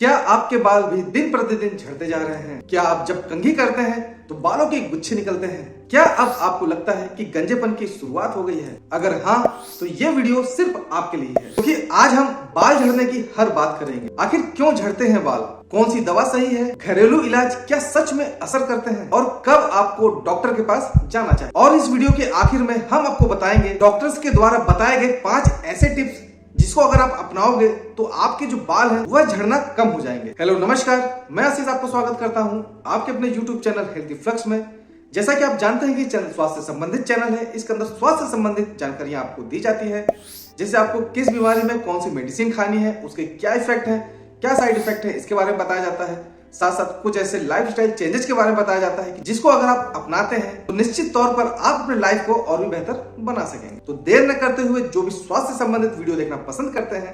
क्या आपके बाल भी दिन प्रतिदिन झड़ते जा रहे हैं? क्या आप जब कंघी करते हैं तो बालों के गुच्छे निकलते हैं? क्या अब आपको लगता है कि गंजेपन की शुरुआत हो गई है? अगर हाँ, तो ये वीडियो सिर्फ आपके लिए है, क्योंकि आज हम बाल झड़ने की हर बात करेंगे। आखिर क्यों झड़ते हैं बाल? कौन सी दवा सही है? घरेलू इलाज क्या सच में असर करते हैं? और कब आपको डॉक्टर के पास जाना चाहिए? और इस वीडियो के आखिर में हम आपको बताएंगे डॉक्टर्स के द्वारा बताए गए 5 ऐसे टिप्स जिसको अगर आप अपनाओगे तो आपके जो बाल हैं वह झड़ना कम हो जाएंगे। हेलो नमस्कार, मैं आशीष आपको स्वागत करता हूं आपके अपने YouTube चैनल हेल्थी फ्लक्स में। जैसा कि आप जानते हैं कि चैनल स्वास्थ्य से संबंधित चैनल है। इसके अंदर स्वास्थ्य से संबंधित जानकारियां आपको दी जाती है, जैसे आपको किस बीमारी में कौन सी मेडिसिन खानी है, उसके क्या इफेक्ट है, क्या साइड इफेक्ट है, इसके बारे में बताया जाता है। साथ साथ कुछ ऐसे लाइफस्टाइल चेंजेस के बारे में बताया जाता है कि जिसको अगर आप अपनाते हैं तो निश्चित तौर पर आप अपने लाइफ को और भी बेहतर बना सकेंगे। तो देर न करते हुए जो भी स्वास्थ्य से संबंधित वीडियो देखना पसंद करते हैं,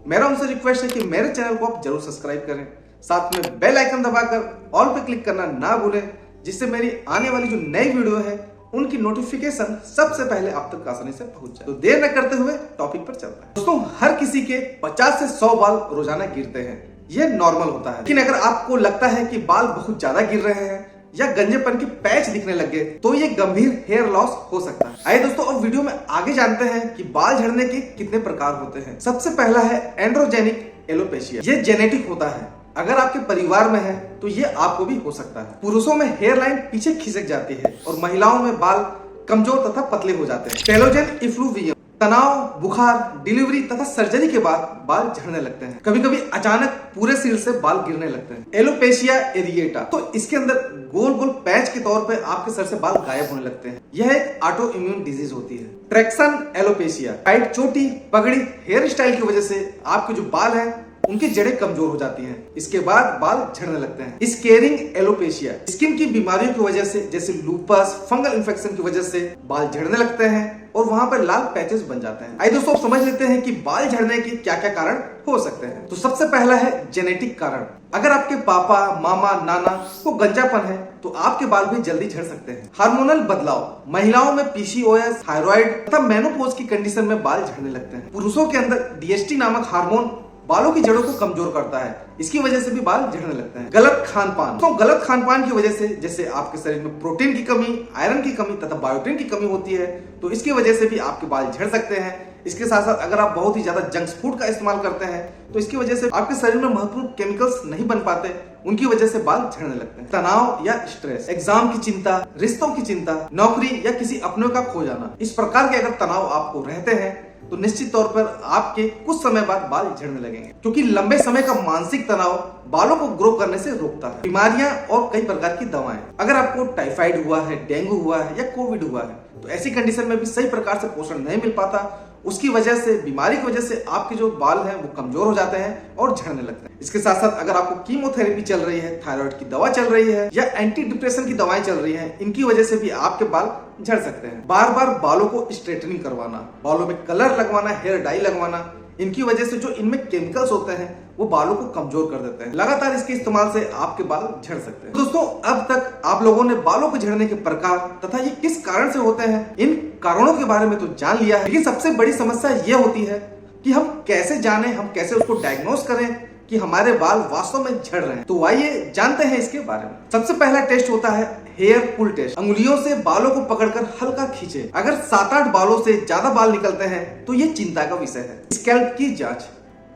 मेरा उनसे रिक्वेस्ट है कि मेरे चैनल को आप जरूर सब्सक्राइब करें, साथ में बेल आइकन दबाकर ऑल पे क्लिक करना ना भूलें, जिससे मेरी आने वाली जो नई वीडियो है उनकी नोटिफिकेशन सबसे पहले आप तक आसानी से पहुंच जाए। तो देर न करते हुए टॉपिक पर चलता है। दोस्तों, हर किसी के 50 से 100 बाल रोजाना गिरते हैं, ये नॉर्मल होता है। लेकिन अगर आपको लगता है कि बाल बहुत ज्यादा गिर रहे हैं या गंजेपन की पैच दिखने लग गए तो ये गंभीर हेयर लॉस हो सकता है। आइए दोस्तों, अब वीडियो में आगे जानते हैं कि बाल झड़ने के कितने प्रकार होते हैं। सबसे पहला है एंड्रोजेनिक एलोपेशिया। ये जेनेटिक होता है। अगर आपके परिवार में है तो ये आपको भी हो सकता है। पुरुषों में हेयर लाइन पीछे खिसक जाती है और महिलाओं में बाल कमजोर तथा पतले हो जाते हैं। टेलोजेन इफ्लूवियम, तनाव, बुखार, डिलीवरी तथा सर्जरी के बाद बाल झड़ने लगते हैं। कभी कभी अचानक पूरे सिर से बाल गिरने लगते हैं। एलोपेशिया एरिएटा, तो इसके अंदर गोल गोल पैच के तौर पे आपके सर से बाल गायब होने लगते हैं। यह एक ऑटो इम्यून डिजीज होती है। ट्रैक्शन एलोपेशिया, टाइट चोटी, पगड़ी, हेयर स्टाइल की वजह से आपके जो बाल हैं उनकी जड़ें कमजोर हो जाती हैं। इसके बाद बाल झड़ने लगते हैं। स्केरिंग एलोपेशिया, स्किन की बीमारियों की वजह से, जैसे लूपस, फंगल इन्फेक्शन की वजह से बाल झड़ने लगते हैं और वहां पर लाल पैचेस बन जाते हैं। आइए दोस्तों, समझ लेते हैं कि बाल झड़ने के क्या क्या कारण हो सकते हैं। तो सबसे पहला है जेनेटिक कारण। अगर आपके पापा, मामा, नाना को गंजापन है तो आपके बाल भी जल्दी झड़ सकते हैं। हार्मोनल बदलाव, महिलाओं में पीसीओएस, थायराइड तथा मेनोपॉज की कंडीशन में बाल झड़ने लगते हैं। पुरुषों के अंदर डीएसटी नामक हार्मोन बालों की जड़ों को कमजोर करता है, इसकी वजह से भी बाल झड़ने लगते हैं। गलत खान पान, तो गलत खान पान की वजह से, जैसे आपके शरीर में प्रोटीन की कमी, आयरन की कमी तथा बायोटिन की कमी होती है, तो इसकी वजह से भी आपके बाल झड़ सकते हैं। इसके साथ साथ अगर आप बहुत ही ज्यादा जंक फूड का इस्तेमाल करते हैं तो इसकी वजह से आपके शरीर में महत्वपूर्ण केमिकल्स नहीं बन पाते, उनकी वजह से बाल झड़ने लगते हैं। तनाव या स्ट्रेस, एग्जाम की चिंता, रिश्तों की चिंता, नौकरी या किसी अपनों का खो जाना, इस प्रकार के अगर तनाव आपको रहते हैं तो निश्चित तौर पर आपके कुछ समय बाद बाल झड़ने लगेंगे, क्योंकि लंबे समय का मानसिक तनाव बालों को ग्रो करने से रोकता है। बीमारियां और कई प्रकार की दवाएं, अगर आपको टाइफाइड हुआ है, डेंगू हुआ है या कोविड हुआ है तो ऐसी कंडीशन में भी सही प्रकार से पोषण नहीं मिल पाता, उसकी वजह से, बीमारी की वजह से आपके जो बाल हैं वो कमजोर हो जाते हैं और झड़ने लगते हैं। इसके साथ साथ अगर आपको कीमोथेरेपी चल रही है, थायराइड की दवा चल रही है या एंटी डिप्रेशन की दवाएं चल रही हैं, इनकी वजह से भी आपके बाल झड़ सकते हैं। बार बार बालों को स्ट्रेटनिंग करवाना, बालों में कलर लगवाना, हेयर डाई लगवाना, इनकी वजह से जो इनमें केमिकल्स होते हैं वो बालों को कमजोर कर देते हैं। लगातार इसके इस्तेमाल से आपके बाल झड़ सकते हैं। दोस्तों, अब तक आप लोगों ने बालों को झड़ने के प्रकार तथा ये किस कारण से होते हैं, इन कारणों के बारे में तो जान लिया है, लेकिन सबसे बड़ी समस्या ये होती है कि हम कैसे जाने, हम कैसे उसको डायग्नोस करें कि हमारे बाल वास्तव में झड़ रहे हैं। तो आइए जानते हैं इसके बारे में। सबसे पहला टेस्ट होता है हेयर पुल टेस्ट। अंगुलियों से बालों को पकड़कर हल्का खींचे। अगर 7-8 बालों से ज्यादा बाल निकलते हैं तो ये चिंता का विषय है। स्कैल्प की जांच,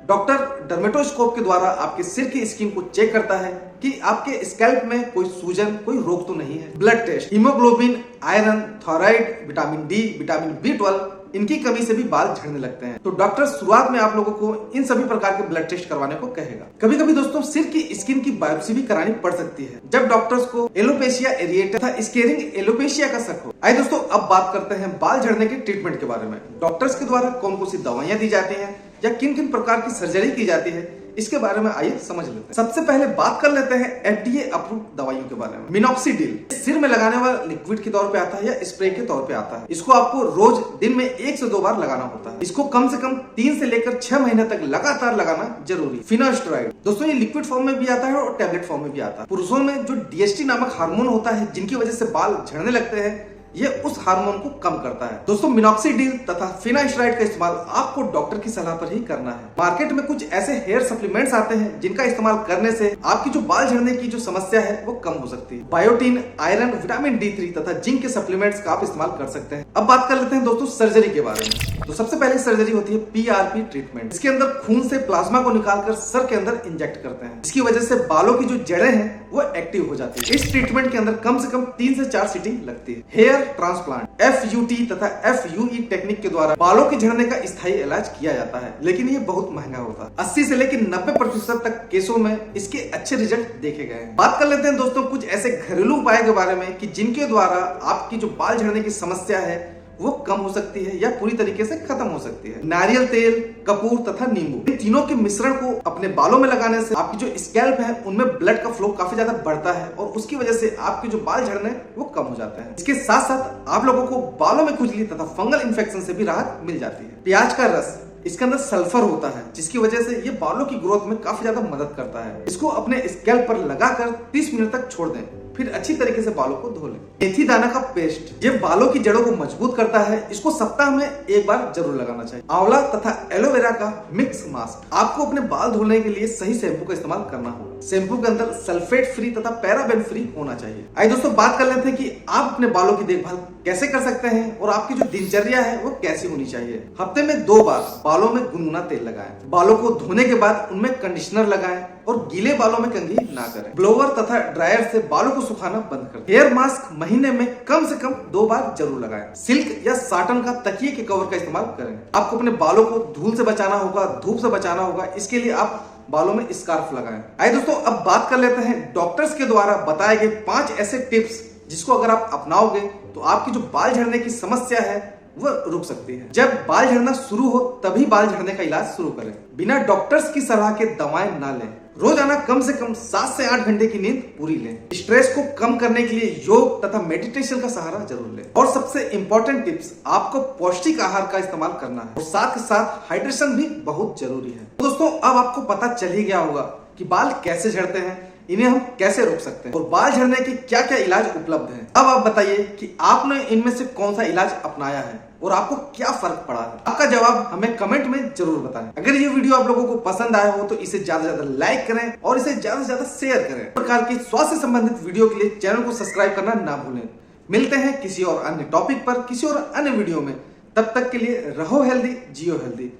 डॉक्टर डर्मेटोस्कोप के द्वारा आपके सिर की स्किन को चेक करता है कि आपके स्कैल्प में कोई सूजन, कोई रोग तो नहीं है। Blood test, haemoglobin, iron, thyroid, vitamin D, vitamin B12, इनकी कमी से भी बाल झड़ने लगते हैं। तो डॉक्टर शुरुआत में आप लोगों को इन सभी प्रकार के ब्लड टेस्ट करवाने को कहेगा। कभी कभी दोस्तों सिर की स्किन की बायोप्सी भी करानी पड़ सकती है जब डॉक्टर्स को एलोपेशिया एरिएटा तथा स्केरिंग एलोपेशिया का शक हो। आइए दोस्तों, अब बात करते हैं बाल झड़ने के ट्रीटमेंट के बारे में। डॉक्टर्स के द्वारा कौन कौन सी दवाइयां दी जाती हैं या किन किन प्रकार की सर्जरी की जाती है, इसके बारे में आइए समझ लेते हैं। सबसे पहले बात कर लेते हैं FDA अप्रूव्ड दवाइयों के बारे में। मिनॉक्सिडिल सिर में लगाने वाला लिक्विड के तौर पे आता है या स्प्रे के तौर पे आता है। इसको आपको रोज दिन में 1 से 2 बार लगाना होता है। इसको कम से कम 3 से लेकर 6 महीने तक लगातार लगाना जरूरी। फिनास्टेरॉइड, दोस्तों ये लिक्विड फॉर्म में भी आता है और टैबलेट फॉर्म में भी आता है। पुरुषों में जो DHT नामक हार्मोन होता है, जिनकी वजह से बाल झड़ने लगते हैं, ये उस हार्मोन को कम करता है। दोस्तों मिनॉक्सिडिल तथा फिनास्ट्राइड का इस्तेमाल आपको डॉक्टर की सलाह पर ही करना है। मार्केट में कुछ ऐसे हेयर सप्लीमेंट्स आते हैं जिनका इस्तेमाल करने से आपकी जो बाल झड़ने की जो समस्या है वो कम हो सकती है। बायोटीन, आयरन, विटामिन D3 तथा जिंक के सप्लीमेंट्स का आप इस्तेमाल कर सकते हैं। अब बात कर लेते हैं दोस्तों सर्जरी के बारे में। तो सबसे पहले सर्जरी होती है PRP ट्रीटमेंट। इसके अंदर खून से प्लाज्मा को निकालकर सर के अंदर इंजेक्ट करते हैं, इसकी वजह से बालों की जो जड़ें हैं वो एक्टिव हो जाती है। इस ट्रीटमेंट के अंदर कम से कम 3 से 4 सीटिंग लगती है। हेयर ट्रांसप्लांट FUT तथा FUE टेक्निक के द्वारा बालों के झड़ने का स्थायी इलाज किया जाता है, लेकिन ये बहुत महंगा होता है। 80 से लेकर 90% तक केसों में इसके अच्छे रिजल्ट देखे गए हैं। बात कर लेते हैं दोस्तों कुछ ऐसे घरेलू उपाय के बारे में कि जिनके द्वारा आपकी जो बाल झड़ने की समस्या है वो कम हो सकती है या पूरी तरीके से खत्म हो सकती है। नारियल तेल, कपूर तथा नींबू, इन तीनों के मिश्रण को अपने बालों में लगाने से आपकी जो स्कैल्प है उनमें ब्लड का फ्लो काफी ज्यादा बढ़ता है और उसकी वजह से आपके जो बाल झड़ने वो कम हो जाते हैं। इसके साथ साथ आप लोगों को बालों में खुजली तथा फंगल इन्फेक्शन से भी राहत मिल जाती है। प्याज का रस, इसके अंदर सल्फर होता है जिसकी वजह से ये बालों की ग्रोथ में काफी ज्यादा मदद करता है। इसको अपने स्कैल्प पर लगाकर 30 मिनट तक छोड़ दें, फिर अच्छी तरीके से बालों को धो लें। मेथी दाना का पेस्ट, ये बालों की जड़ों को मजबूत करता है। इसको सप्ताह में एक बार जरूर लगाना चाहिए। आंवला तथा एलोवेरा का मिक्स मास्क, आपको अपने बाल धोने के लिए सही शैम्पू का इस्तेमाल करना होगा। शैम्पू के अंदर सल्फेट फ्री तथा पैराबेन फ्री होना चाहिए। आइए दोस्तों बात कर लेते हैं कि आप अपने बालों की देखभाल कैसे कर सकते हैं और आपकी जो दिनचर्या है वो कैसी होनी चाहिए। हफ्ते में 2 बार बालों में गुनगुना तेल लगाएं। बालों को धोने के बाद उनमें कंडीशनर लगाएं और गीले बालों में कंघी ना करें। ब्लोवर तथा ड्रायर से बालों को सुखाना बंद कर दें। हेयर मास्क महीने में कम से कम 2 बार जरूर लगाएं। सिल्क या साटन का तकिए के कवर का इस्तेमाल करें। आपको अपने बालों को धूल से बचाना होगा, धूप से बचाना होगा, इसके लिए आप बालों में स्कार्फ लगाएं। आइए दोस्तों अब बात कर लेते हैं डॉक्टर्स के द्वारा बताए गए 5 ऐसे टिप्स जिसको अगर आप अपनाओगे तो आपकी जो बाल झड़ने की समस्या है वो रुक सकती है। जब बाल झड़ना शुरू हो तभी बाल झड़ने का इलाज शुरू करें। बिना डॉक्टर्स की सलाह के दवाएं ना लें। रोजाना कम से कम 7 से 8 घंटे की नींद पूरी लें। स्ट्रेस को कम करने के लिए योग तथा मेडिटेशन का सहारा जरूर लें। और सबसे इंपॉर्टेंट टिप्स, आपको पौष्टिक आहार का इस्तेमाल करना है और साथ के साथ हाइड्रेशन भी बहुत जरूरी है। तो दोस्तों अब आपको पता चल ही गया होगा कि बाल कैसे झड़ते हैं, इन्हें हम कैसे रोक सकते हैं और बाल झड़ने के क्या क्या इलाज उपलब्ध हैं। अब आप बताइए कि आपने इनमें से कौन सा इलाज अपनाया है और आपको क्या फर्क पड़ा है। आपका जवाब हमें कमेंट में जरूर बताएं। अगर ये वीडियो आप लोगों को पसंद आया हो तो इसे ज्यादा से ज्यादा लाइक करें और इसे ज्यादा से ज्यादा शेयर करें। इस प्रकार की स्वास्थ्य संबंधित वीडियो के लिए चैनल को सब्सक्राइब करना ना भूलें। मिलते हैं किसी और अन्य टॉपिक पर, किसी और अन्य वीडियो में। तब तक के लिए रहो हेल्दी, जियो हेल्दी।